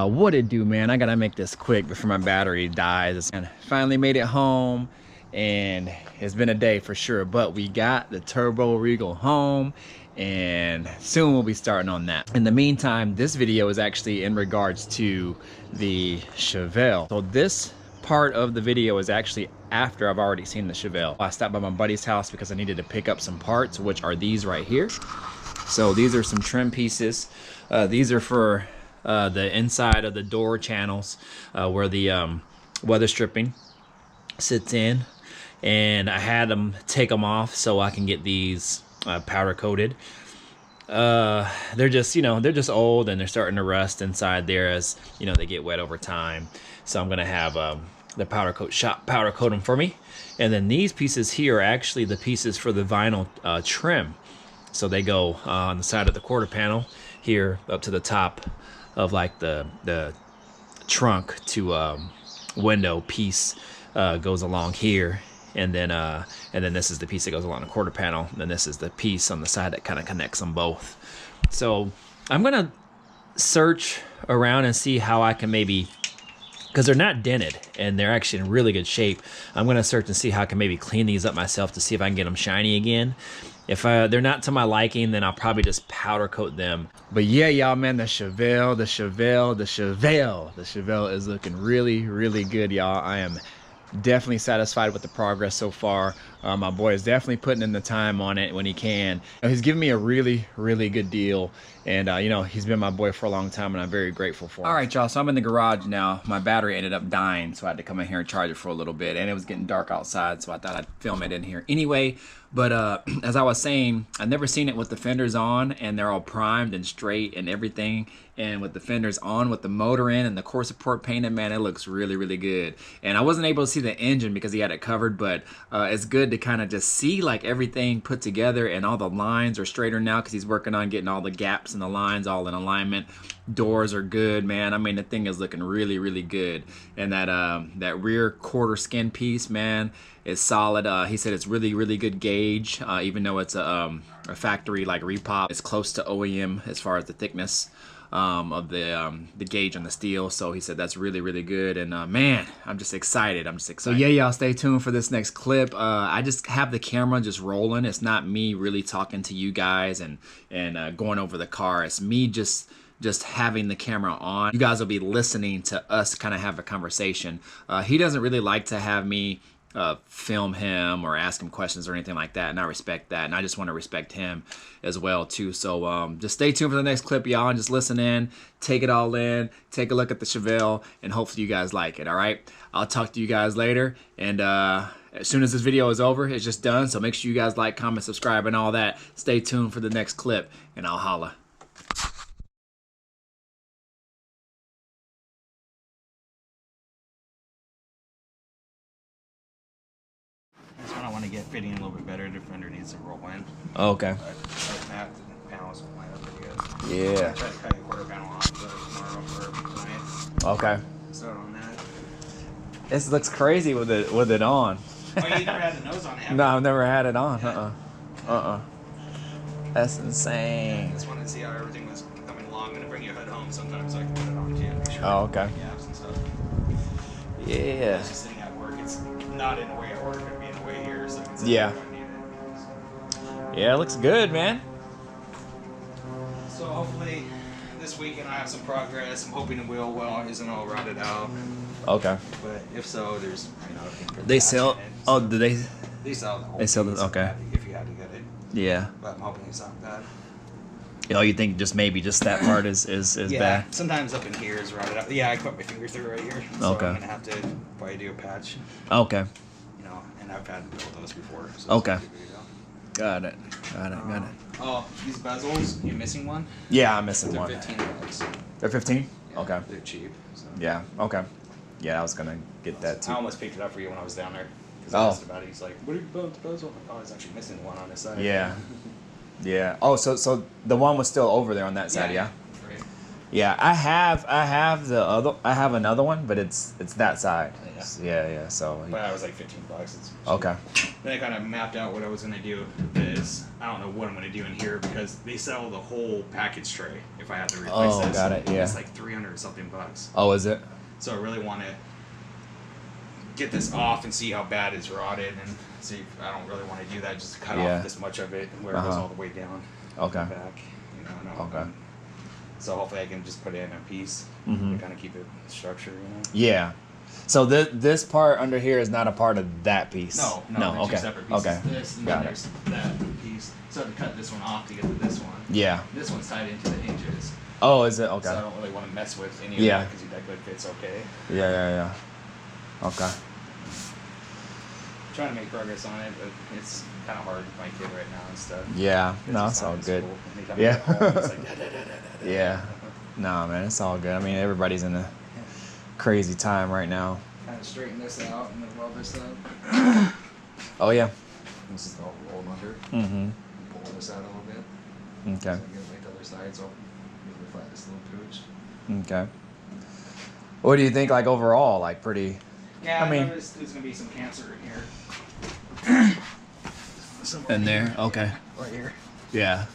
What it do, man? I gotta make this quick before my battery dies. And finally made it home, and it's been a day for sure, but we got the Turbo Regal home, and soon we'll be starting on that. In the meantime, this video is actually in regards to the Chevelle. So this part of the video is actually after I've already seen the Chevelle. I stopped by my buddy's house because I needed to pick up some parts, which are these right here. So these are some trim pieces. These are for the inside of the door channels where the weather stripping sits in, and I had them take them off so I can get these powder coated. They're just, you know, they're just old and they're starting to rust inside there as, you know, they get wet over time. So I'm gonna have the powder coat shop powder coat them for me. And then these pieces here are actually the pieces for the vinyl trim. So they go on the side of the quarter panel here up to the top of like the trunk to window piece goes along here, and then this is the piece that goes along the quarter panel, and then this is the piece on the side that kind of connects them both. So I'm gonna search around and see how I can maybe, because they're not dented and they're actually in really good shape, I'm gonna search and see how I can maybe clean these up myself to see if I can get them shiny again. If they're not to my liking, then I'll probably just powder coat them. But yeah, y'all, man, the Chevelle is looking really, really good, y'all. I am definitely satisfied with the progress so far. My boy is definitely putting in the time on it when he can. He's giving me a really, really good deal. And, you know, he's been my boy for a long time, and I'm very grateful for him. All right, y'all, so I'm in the garage now. My battery ended up dying, so I had to come in here and charge it for a little bit. And it was getting dark outside, so I thought I'd film it in here anyway. But as I was saying, I've never seen it with the fenders on, and they're all primed and straight and everything. And with the fenders on, with the motor in and the core support painted, man, it looks really, really good. And I wasn't able to see the engine because he had it covered, but it's good to kind of just see like everything put together, and all the lines are straighter now because he's working on getting all the gaps in the lines all in alignment. Doors are good, man. I mean, the thing is looking really, really good. And that rear quarter skin piece, man, is solid. He said it's really, really good gauge, even though it's a factory like repop. It's close to OEM as far as the thickness of the gauge on the steel. So he said that's really, really good. And man, I'm just excited. So yeah, y'all, stay tuned for this next clip. I just have the camera just rolling. It's not me really talking to you guys and going over the car. It's me just having the camera on. You guys will be listening to us kind of have a conversation. He doesn't really like to have me film him or ask him questions or anything like that, and I respect that, and I just want to respect him as well too. So just stay tuned for the next clip, y'all, and just listen in, take it all in, take a look at the Chevelle, and hopefully you guys like it. All right, I'll talk to you guys later, and as soon as this video is over, it's just done, so make sure you guys like, comment, subscribe, and all that. Stay tuned for the next clip, and I'll holla. This one I want to get fitting a little bit better. The fender needs to roll in. Oh, okay. But the panels will line up pretty good. Yeah. I tried to cut your quarter panel off tomorrow for tonight. Okay. Start on that. This looks crazy with it on. Oh, you never had the nose on it? No, I've never had it on. Yeah. That's insane. I just wanted to see how everything was coming along. I'm going to bring your hood home sometimes so I can put it on too. Make sure Oh, okay. gaps and stuff. Yeah. It's just sitting at work. It's not in the way at work. It'd be in the way here. So it's Yeah. Yeah, it looks good, man. So hopefully this weekend I have some progress. I'm hoping the wheel well isn't all rotted out. Okay. But if so, there's, you know, if you They sell. Oh, do they? They sell the whole They sell piece the. Okay. if you had to get it. Yeah. But I'm hoping it's not bad. Oh, you think just maybe just that part is Yeah. bad? Sometimes up in here is rotted out. Yeah, I cut my finger through right here. So Okay. I'm gonna have to probably do a patch. Okay. You know, and I've had to build those before. So Okay. it's good to go. Got it. Got it. Oh, these bezels, you missing one? Yeah, I'm missing They're one. $15. They're 15. Yeah, Okay. They're cheap. So. Yeah. Okay. Yeah, I was gonna get that too. I almost picked it up for you when I was down there. Because Oh. I asked about it. He's like, what are you about the bezel? Oh, it's actually missing one on this side. Yeah. Yeah. Oh, so the one was still over there on that side, yeah? Right. Yeah, I have another one, but it's that side. Yeah. So. But I was like $15. It's Okay. Then I kind of mapped out what I was gonna do. Is I don't know what I'm gonna do in here because they sell the whole package tray. If I have to replace this, got it. Yeah. It's like $300 something. Oh, is it? So I really want to get this off and see how bad it's rotted, and see. I don't really want to do that. Just cut off this much of it where it goes all the way down. Okay. Back. No. Okay. So hopefully I can just put it in a piece to kind of keep it structured, Yeah. So this part under here is not a part of that piece. No. Okay. Two separate pieces. Okay. This and then there's that piece. So to cut this one off to get to this one. Yeah. This one's tied into the hinges. Oh, is it? Okay. So I don't really want to mess with any of that because that good fits okay. Yeah. Okay. Trying to make progress on it, but it's kind of hard with my kid right now and stuff. Yeah. No, it's all good. Yeah. Yeah. No, man, it's all good. I mean, everybody's in a crazy time right now. Kind of straighten this out and then weld this up. Oh yeah. This is all rolled under. Pull this out a little bit. Okay. So I get like the other side, so make it flat this little pooch. Okay. What do you think, like, overall? Like, pretty... Yeah, I mean... there's going to be some cancer in here. In there? Okay. Right here. Yeah.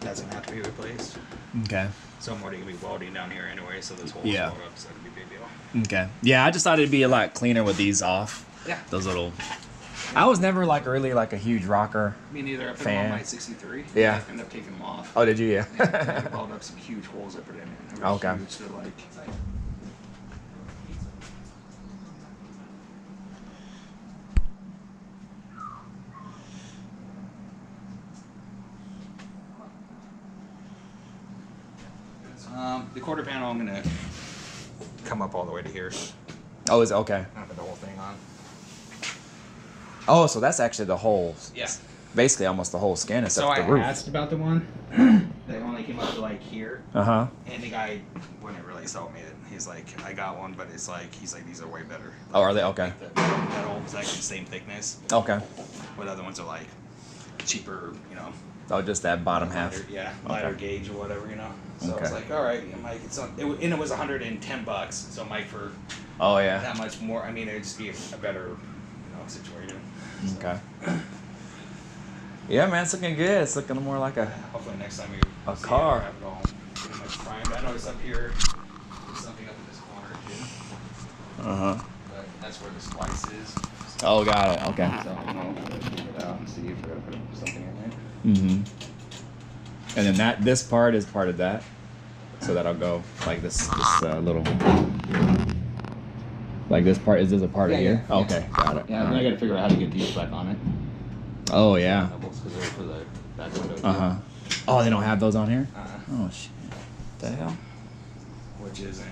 That's going to have to be replaced. Okay. So I'm already going to be welding down here anyway, so this whole Yeah. up, so that'd be a big deal. Okay. Yeah, I just thought it'd be a lot cleaner with these off. Yeah. Those little... I was never, like, really, like, a huge rocker. Me neither. I put Fan. them on my 63. Yeah. I ended up taking them off. Oh, did you? Yeah. I welded up some huge holes I put in it. They were Okay. huge. They're like... The quarter panel, I'm gonna come up all the way to here. Oh, is it? Okay. I'll put the whole thing on. Oh, so that's actually the whole... Yeah. Basically, almost the whole skin So except I the roof. asked about the one. They only came up to like here. Uh-huh. And the guy wouldn't really sell me it. He's like, I got one, but it's like, he's like, these are way better. Oh, are they? Okay. The metal is actually the same thickness. Okay. But other ones are like cheaper, Oh, just that bottom half. Lighter, yeah, lighter gauge or whatever, So I was Okay. like, all right, and Mike, and it was $110. So Mike, for Oh, yeah. that much more, I mean, it'd just be a better, situation. So, Okay. Yeah, man, it's looking good. It's looking more like a... hopefully next time we A see car. it, I have it all pretty much primed. I noticed up here, there's something up in this corner too, Uh-huh. but that's where the splice is. So, Oh, got it. Okay. figure it out and see if we're gonna put something in there. Mm-hmm. And then this part is part of that. So that'll go like this little... Like this part, is this a part of here? Yeah. Okay, got it. Yeah, then I gotta figure out how to get these back on it. Oh, yeah. Because they're for the back window too. Uh-huh. Oh, they don't have those on here? Uh-huh. Oh, shit. What the hell? Which isn't.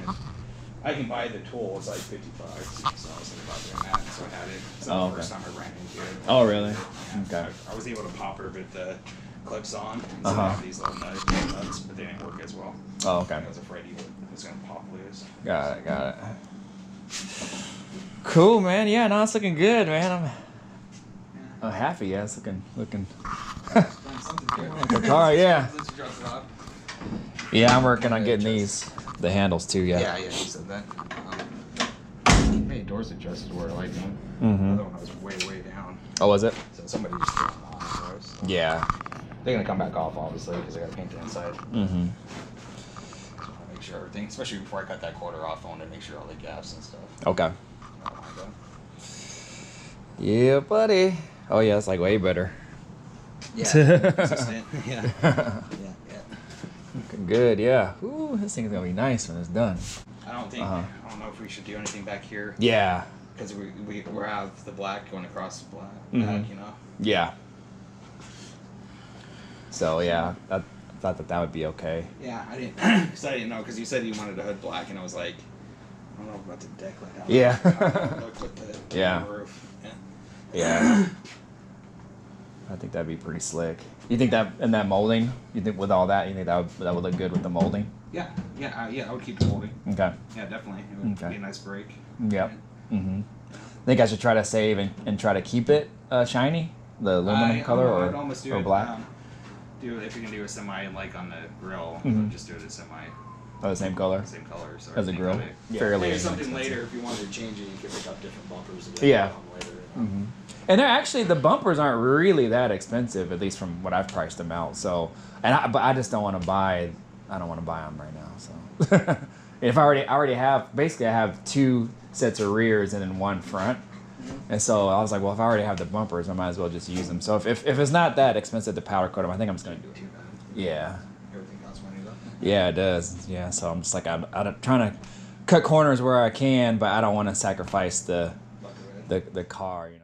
I can buy the tool. It's like $50. So I was thinking about doing that. So I had it. It's not the first time I ran into it. Oh, really? Yeah. Okay. I was able to pop her with the clips on. And Uh-huh. I have these little nuts, but they didn't work as well. Oh, okay. I was afraid it was going to pop loose. Got it. Cool, man. Yeah, no, it's looking good, man. I'm happy. Yeah, it's looking. The car, yeah. Yeah, I'm working on getting the handles too. Yeah. Yeah, he said that. Hey, doors adjusted where I like them. Mm-hmm. The other one was way down. Oh, was it? So somebody just threw them on for us. So. Yeah. They're going to come back off, obviously, because I got to paint the inside. Mm-hmm. So I want to make sure everything, especially before I cut that quarter off, I want to make sure all the gaps and stuff. Okay. are lined up. Yeah, buddy. Oh yeah, it's like way better. Yeah, consistent. Yeah. Looking good, yeah. Ooh, this thing's gonna be nice when it's done. I don't know if we should do anything back here. Yeah. Because we have the black going across the black, Mm-hmm. Yeah. So yeah, I thought that would be okay. Yeah, I didn't, because I didn't know, because you said you wanted a hood black, and I was like, I don't know about the deck like that. Yeah. Look with the Yeah. roof. Yeah. I think that'd be pretty slick. You think that in that molding? You think with all that, you think that would look good with the molding? Yeah, I would keep the molding. Okay. Yeah, definitely. It would be a nice break. Yep. Mm-hmm. Think I should try to save and try to keep it shiny, the aluminum color, I'd almost do or it, black. if you can do a semi like on the grill, Mm-hmm. just do it a semi Oh, the same color? Same color. So As a grill? Yeah. Fairly Maybe something inexpensive. later if you wanted to change it, you could pick up different bumpers. Yeah. Later. Mm-hmm. And they're actually, the bumpers aren't really that expensive, at least from what I've priced them out. So, but I just don't want to buy. I don't want to buy them right now. So, if I already have, basically I have 2 sets of rears and then 1 front. And so I was like, well, if I already have the bumpers, I might as well just use them. So if it's not that expensive to powder coat them, I think I'm just gonna do it. Yeah. Everything costs money though. Yeah, it does. Yeah. So I'm just like, I'm trying to cut corners where I can, but I don't want to sacrifice the car. You know?